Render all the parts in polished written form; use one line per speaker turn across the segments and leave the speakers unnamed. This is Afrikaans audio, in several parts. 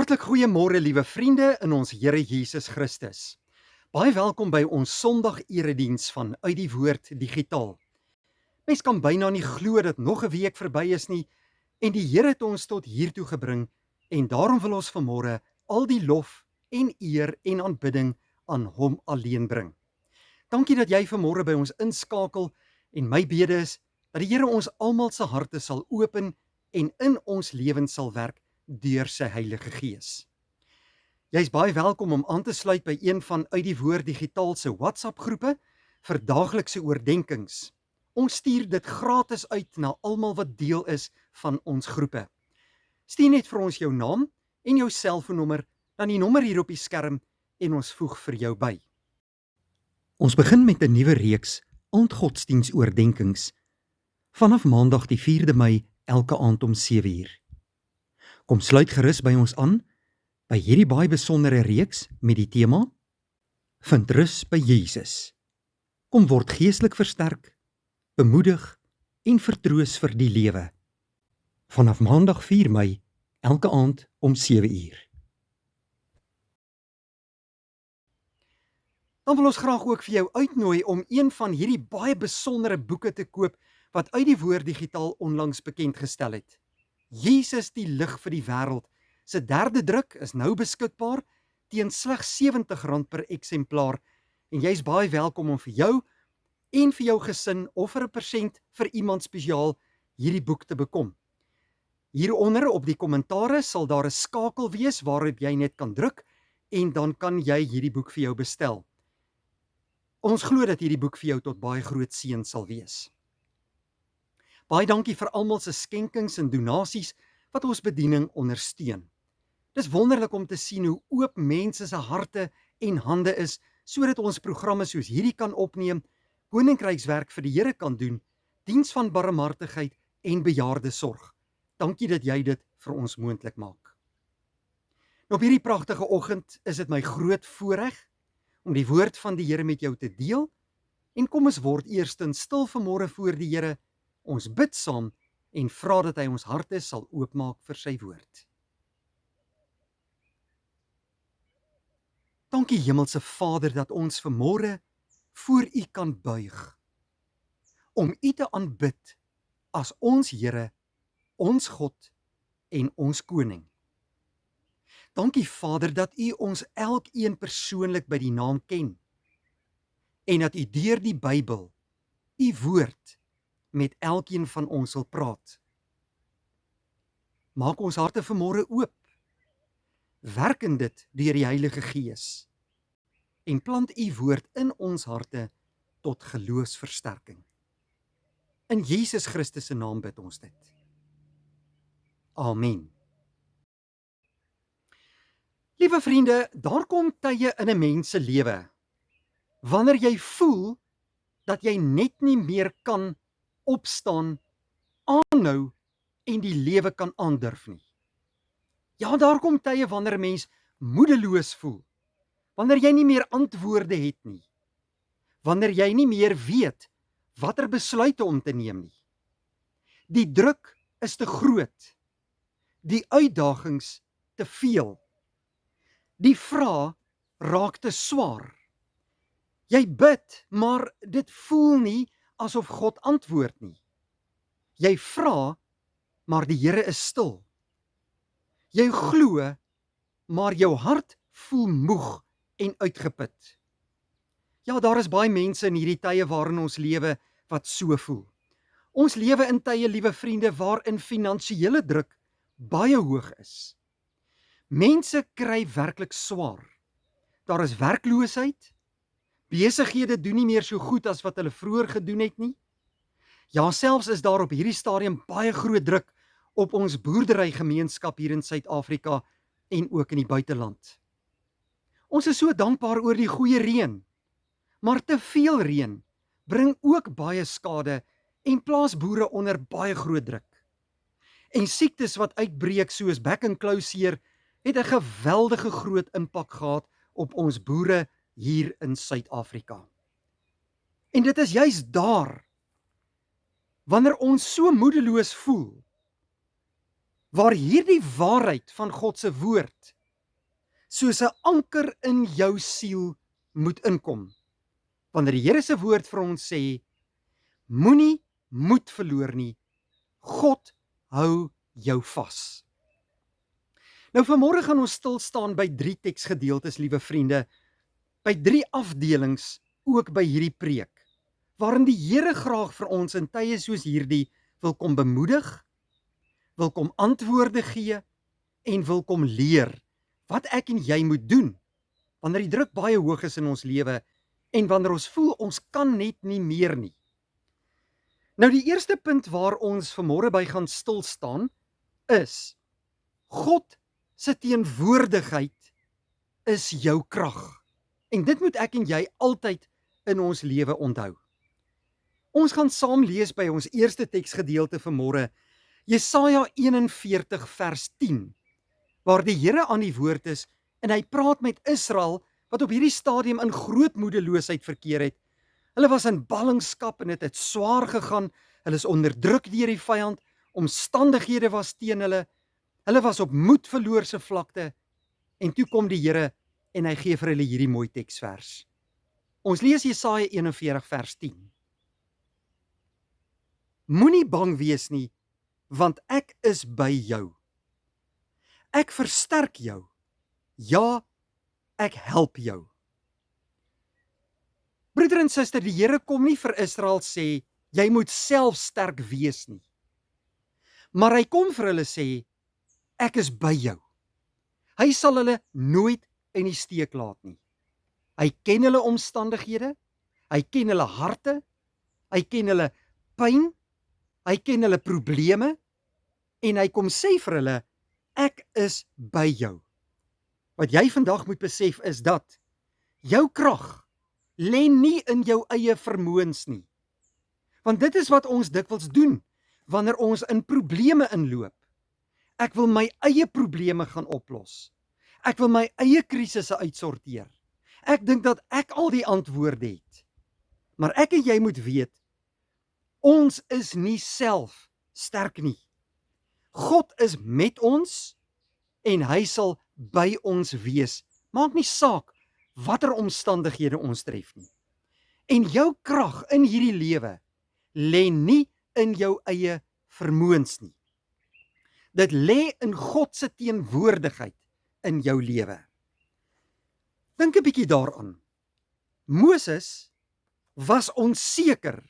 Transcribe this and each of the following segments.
Hartlik goeiemôre liewe vriende in ons Here Jesus Christus. Baie welkom by ons Sondag-erediens van Uit die Woord digitaal. Mens kan byna nie glo dat nog 'n week verby is nie en die Here het ons tot hiertoe gebring en daarom wil ons vanmôre al die lof en eer en aanbidding aan Hom alleen bring. Dankie dat jy vanmôre by ons inskakel en my bede is dat die Here ons almal se harte sal open en in ons lewens sal werk deur sy Heilige Gees. Jy is baie welkom om aan te sluit by een van Uit die Woord digitaal se WhatsApp groepe vir daaglikse oordeenkings. Ons stuur dit gratis uit na almal wat deel is van ons groepe. Stuur net vir ons jou naam en jou selfoonnommer dan die nommer hier op die skerm en ons voeg vir jou by. Ons begin met 'n nuwe reeks aandgodsdienstoordenkings vanaf Maandag die 4de Mei elke aand om 7:00. Kom sluit gerus by ons aan by hierdie baie besondere reeks met die tema Vind rus by Jesus. Kom word geestelik versterk, bemoedig en vertroos vir die lewe. Vanaf Maandag 4 Mei elke aand om 7:00. Dan wil ons graag ook vir jou uitnooi om een van hierdie baie besondere boeke te koop wat Uit die Woord digitaal onlangs bekend gestel het. Jesus die lig vir die wêreld. Sy 3de druk is nou beskikbaar teen slegs R70 per eksemplaar en jy is baie welkom om vir jou en vir jou gesin of vir 'n persent vir iemand spesiaal hierdie boek te bekom. Hieronder op die kommentare sal daar 'n skakel wees waarop jy net kan druk en dan kan jy hierdie boek vir jou bestel. Ons glo dat hierdie boek vir jou tot baie groot seën sal wees. Baie dankie vir almal se skenkings en donasies wat ons bediening ondersteun. Dis wonderlik om te sien hoe oop mense se harte en hande is sodat ons programme soos hierdie kan opneem, koninkrykswerk vir die Here kan doen, diens van barmhartigheid en bejaardesorg. Dankie dat jy dit vir ons moontlik maak. Op hierdie pragtige oggend is dit my groot voorreg om die woord van die Here met jou te deel en kom ons word eerstens stil vanmôre voor die Here. Ons bid saam en vra dat hy ons harte sal oopmaak vir sy woord. Dankie Hemelse Vader dat ons vanmôre voor U kan buig om U te aanbid as ons Here, ons God en ons koning. Dankie Vader dat U ons elkeen persoonlik by die naam ken en dat U deur die Bybel, U woord, met elkeen van ons wil praat. Maak ons harte vanmôre oop, werk in dit deur die Heilige Gees en plant U woord in ons harte tot geloofsversterking. In Jesus Christus se naam bid ons dit. Amen. Liewe vriende, daar kom tye in 'n mens se lewe wanneer jy voel dat jy net nie meer kan opstaan, aanhou en die lewe kan aandurf nie. Ja, daar kom tye wanneer 'n mens moedeloos voel, wanneer jy nie meer antwoorde het nie, wanneer jy nie meer weet watter besluite om te neem nie. Die druk is te groot, die uitdagings te veel, die vrae raak te swaar. Jy bid, maar dit voel nie asof God antwoord nie. Jy vra, maar die Here is stil. Jy glo, maar jou hart voel moeg en uitgeput. Ja, daar is baie mense in hierdie tye waarin ons lewe wat so voel. Ons lewe in tye, liewe vriende, waarin finansiële druk baie hoog is. Mense kry werklik swaar. Daar is werkloosheid. Besighede doen nie meer so goed as wat hulle vroeër gedoen het nie. Ja, selfs is daar op hierdie stadium baie groot druk op ons boerderygemeenskap hier in Suid-Afrika en ook in die buiteland. Ons is so dankbaar oor die goeie reën, maar te veel reën bring ook baie skade en plaas boere onder baie groot druk. En siektes wat uitbreek soos bek en klou seer het 'n geweldige groot impak gehad op ons boere hier in Suid-Afrika. En dit is juis daar, wanneer ons so moedeloos voel, waar hierdie waarheid van God se woord soos 'n anker in jou siel moet inkom. Wanneer die Here se woord vir ons sê, moenie moed verloor nie, God hou jou vas. Nou vanmôre gaan ons stil staan by 3 teksgedeeltes, liewe vriende, by 3 afdelings ook by hierdie preek, waarin die Here graag vir ons in tye soos hierdie wil kom bemoedig, wil kom antwoorde gee en wil kom leer wat ek en jy moet doen wanneer die druk baie hoog is in ons lewe en wanneer ons voel ons kan net nie meer nie. Nou die eerste punt waar ons vanmôre by gaan stil staan is God se teenwoordigheid is jou krag. En dit moet ek en jy altyd in ons lewe onthou. Ons gaan saam lees by ons eerste teksgedeelte vanmôre, Jesaja 41 vers 10, waar die Here aan die woord is en hy praat met Israel wat op hierdie stadium in groot moedeloosheid verkeer het. Hulle was in ballingskap en dit het swaar gegaan, hulle is onderdruk deur die vyand, omstandighede was teen hulle, hulle was op moedverloorse vlakte, en toe kom die Here en hy gee vir hulle hierdie mooi teksvers. Ons lees Jesaja 41 vers 10. Moenie bang wees nie, want ek is by jou. Ek versterk jou. Ja, ek help jou. Broeder en suster, die Here kom nie vir Israel sê, jy moet self sterk wees nie. Maar hy kom vir hulle sê, ek is by jou. Hy sal hulle nooit in die steek laat nie. Hy ken hulle omstandighede, hy ken hulle harte, hy ken hulle pyn, hy ken hulle probleme, en hy kom sê vir hulle, ek is by jou. Wat jy vandag moet besef is dat jou krag lê nie in jou eie vermoëns nie. Want dit is wat ons dikwels doen wanneer ons in probleme inloop. Ek wil my eie probleme gaan oplos. Ek wil my eie krisisse uitsorteer. Ek dink dat ek al die antwoorde het. Maar ek en jy moet weet, ons is nie self sterk nie. God is met ons en hy sal by ons wees. Maak nie saak watter omstandighede ons tref nie. En jou krag in hierdie lewe lê nie in jou eie vermoëns nie. Dit lê in God se teenwoordigheid in jou lewe. Dink 'n bietjie daaraan. Moses was onseker,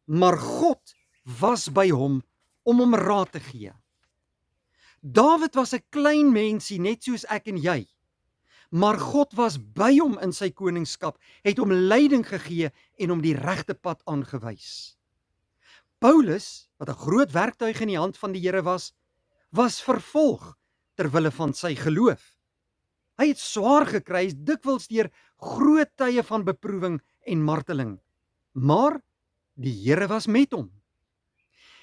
maar God was by hom om hom raad te gee. Dawid was 'n klein mensie net soos ek en jy, maar God was by hom in sy koningskap, het hom leiding gegee en hom die regte pad aangewys. Paulus, wat 'n groot werktuig in die hand van die Here was vervolg ter wille van sy geloof. Hy het swaar gekry, dikwels deur groot tye van beproewing en marteling, maar die Here was met hom.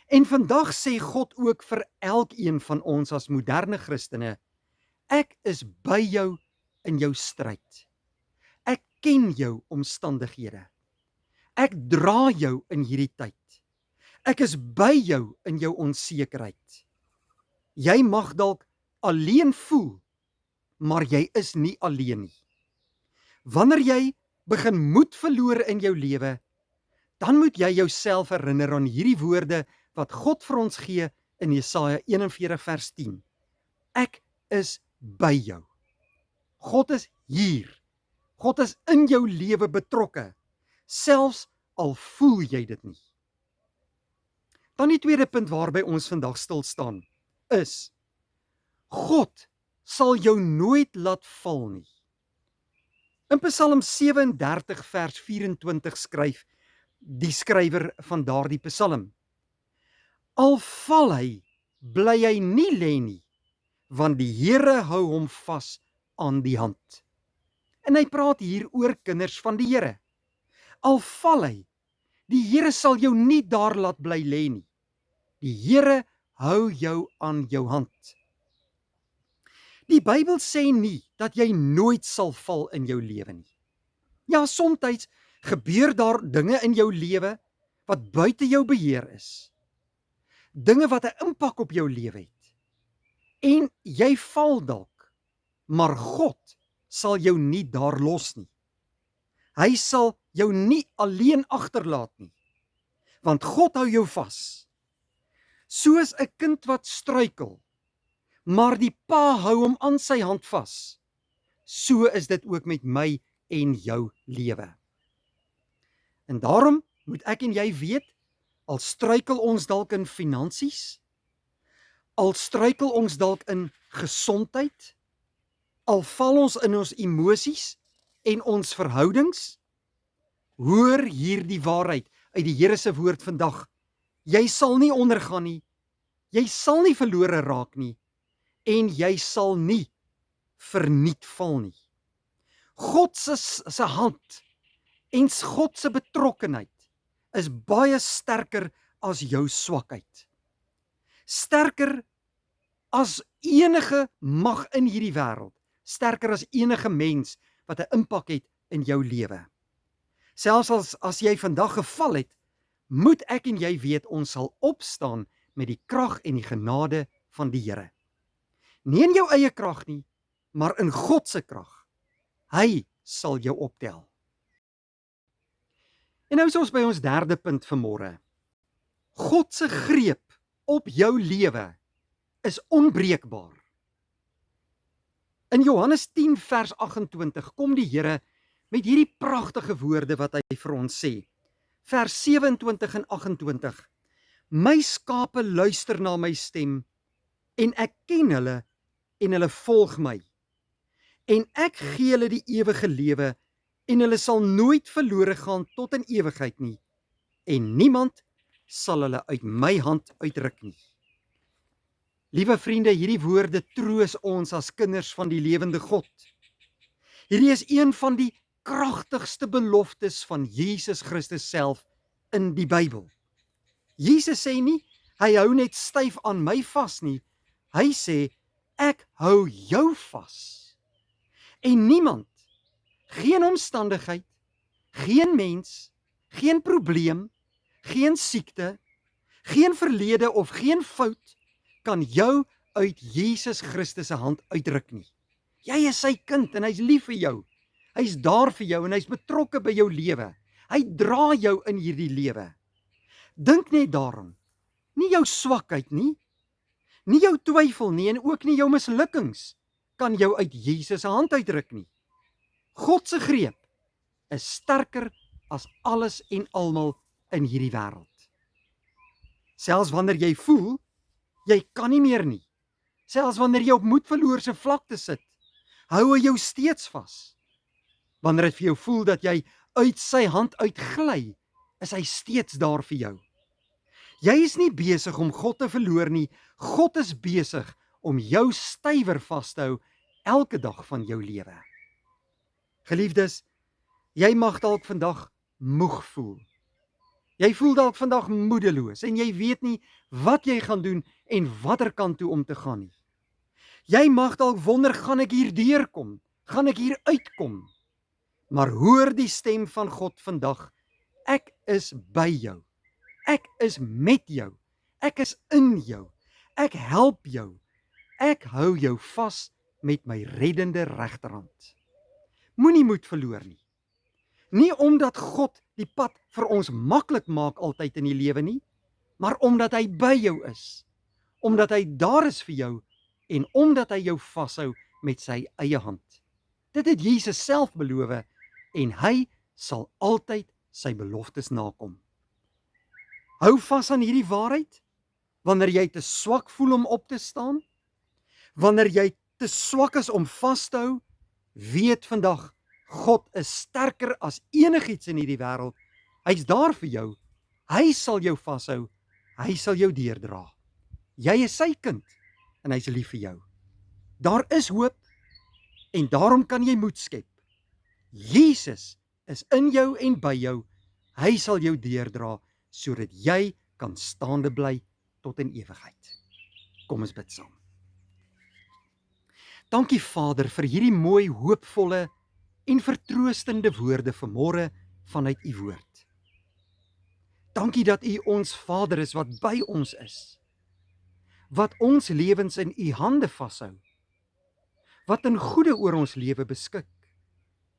En vandag sê God ook vir elkeen van ons as moderne Christene, ek is by jou in jou stryd. Ek ken jou omstandighede. Ek dra jou in hierdie tyd. Ek is by jou in jou onsekerheid. Jy mag dalk alleen voel, maar jy is nie alleen nie. Wanneer jy begin moed verloor in jou lewe, dan moet jy jouself herinner aan hierdie woorde wat God vir ons gee in Jesaja 41 vers 10. Ek is by jou. God is hier. God is in jou lewe betrokke, selfs al voel jy dit nie. Dan die tweede punt waarby ons vandag stil staan, is God sal jou nooit laat val nie. In Psalm 37 vers 24 skryf die skrywer van daardie Psalm: Al val hy, bly hy nie lê nie, want die Here hou hom vas aan die hand. En hy praat hier oor kinders van die Here. Al val hy, die Here sal jou nie daar laat bly lê nie. Die Here hou jou aan jou hand. Die Bybel sê nie dat jy nooit sal val in jou lewe nie. Ja, soms gebeur daar dinge in jou lewe wat buite jou beheer is. Dinge wat 'n impak op jou lewe het. En jy val dalk, maar God sal jou nie daar los nie. Hy sal jou nie alleen agterlaat nie, want God hou jou vas. Soos 'n kind wat struikel, maar die pa hou hom aan sy hand vas. So is dit ook met my en jou lewe. En daarom moet ek en jy weet, al struikel ons dalk in finansies, al struikel ons dalk in gesondheid, al val ons in ons emosies en ons verhoudings, hoor hierdie waarheid uit die Here se woord vandag. Jy sal nie ondergaan nie, jy sal nie verlore raak nie, en jy sal nie verniet val nie. God se hand en God se betrokkenheid is baie sterker as jou swakheid. Sterker as enige mag in hierdie wêreld, sterker as enige mens wat 'n impak het in jou lewe. Selfs as jy vandag geval het, moet ek en jy weet ons sal opstaan met die krag en die genade van die Here. Nie in jou eie krag nie, maar in God se krag. Hy sal jou optel. En nou is ons by ons derde punt vanmôre. God se greep op jou lewe is onbreekbaar. In Johannes 10 vers 28 kom die Here met hierdie pragtige woorde wat hy vir ons sê. Vers 27 en 28. My skape luister na my stem, en ek ken hulle, en hulle volg my. En ek gee hulle die ewige lewe, en hulle sal nooit verlore gaan tot in ewigheid nie, en niemand sal hulle uit my hand uitruk nie. Liewe vriende, hierdie woorde troos ons as kinders van die lewende God. Hierdie is een van die kragtigste beloftes van Jesus Christus self in die Bybel. Jesus sê nie, hy hou net styf aan my vas nie. Hy sê, ek hou jou vas. En niemand, geen omstandigheid, geen mens, geen probleem, geen siekte, geen verlede of geen fout kan jou uit Jesus Christus se hand uitruk nie. Jy is sy kind en hy's lief vir jou. Hy's daar vir jou en hy's betrokke by jou lewe. Hy dra jou in hierdie lewe. Dink net daaraan. Nie jou swakheid nie, nie jou twyfel nie en ook nie jou mislukkings kan jou uit Jesus se hand uitruk nie. God se greep is sterker as alles en almal in hierdie wêreld. Selfs wanneer jy voel, jy kan nie meer nie. Selfs wanneer jy op moedverloorse vlakte sit, hou hy jou steeds vas. Wanneer dit vir jou voel dat jy uit sy hand uitgly, is hy steeds daar vir jou. Jy is nie besig om God te verloor nie. God is besig om jou stywer vas te hou elke dag van jou lewe. Geliefdes, jy mag dalk vandag moeg voel. Jy voel dalk vandag moedeloos en jy weet nie wat jy gaan doen en watter kant toe om te gaan nie. Jy mag dalk wonder, gaan ek hier deurkom? Gaan ek hier uitkom? Maar hoor die stem van God vandag. Ek is by jou. Ek is met jou. Ek is in jou. Ek help jou. Ek hou jou vas met my reddende regterhand. Moenie moed verloor nie. Nie omdat God die pad vir ons maklik maak altyd in die lewe nie, maar omdat hy by jou is. Omdat hy daar is vir jou en omdat hy jou vashou met sy eie hand. Dit het Jesus self beloof en hy sal altyd sy beloftes nakom. Hou vas aan hierdie waarheid wanneer jy te swak voel om op te staan, wanneer jy te swak is om vas te hou, weet vandag, God is sterker as enigiets in hierdie wêreld. Hy's daar vir jou. Hy sal jou vashou. Hy sal jou deurdra. Jy is sy kind en hy's lief vir jou. Daar is hoop en daarom kan jy moed skep. Jesus is in jou en by jou. Hy sal jou deurdra sodat jy kan staande bly tot in ewigheid. Kom ons bid saam. Dankie Vader vir hierdie mooi, hoopvolle en vertroostende woorde vanmôre vanuit u woord. Dankie dat u ons Vader is wat by ons is. wat ons lewens in u hande vashou, wat in goeie oor ons lewe beskik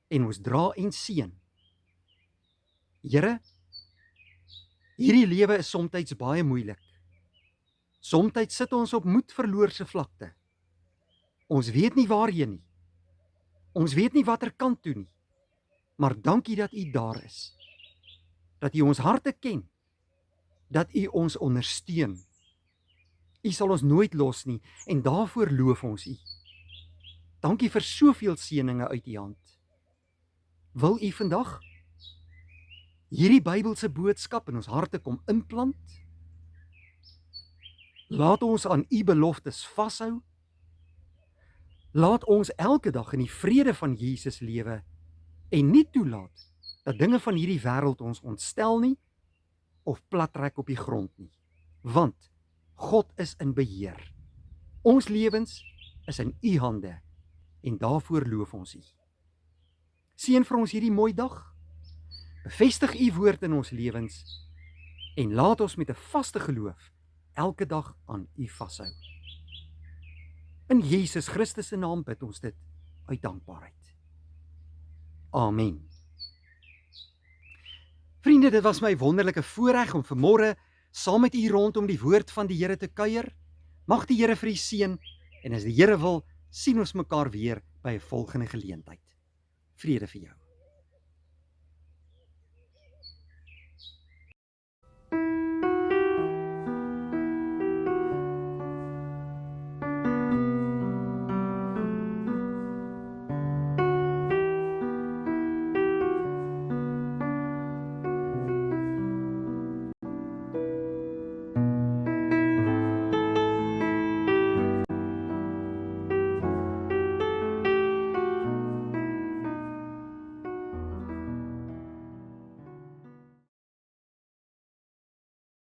en ons dra en seën. Here, hierdie lewe is soms baie moeilik. Soms sit ons op moedverloorse vlakte. Ons weet nie waarheen nie. Ons weet nie watter kant toe nie. Maar dankie dat u daar is. Dat u ons harte ken. Dat u ons ondersteun. U sal ons nooit los nie en daarvoor loof ons u. Dankie vir soveel seëninge uit u hand. Wil u vandag hierdie Bybelse boodskap in ons harte kom inplant? Laat ons aan u beloftes vashou. Laat ons elke dag in die vrede van Jesus lewe en nie toelaat dat dinge van hierdie wêreld ons ontstel nie of plattrek op die grond nie. Want God is in beheer. Ons lewens is in u hande en daarvoor loof ons u. Seën vir ons hierdie mooi dag. Bevestig u woord in ons lewens en laat ons met 'n vaste geloof elke dag aan u vashou. In Jesus Christus se naam bid ons dit uit dankbaarheid. Amen. Vriende, dit was my wonderlike voorreg om vanmôre saam met u rondom die woord van die Here te kuier. Mag die Here vir u seën en as die Here wil, sien ons mekaar weer by 'n volgende geleentheid. Vrede vir jou.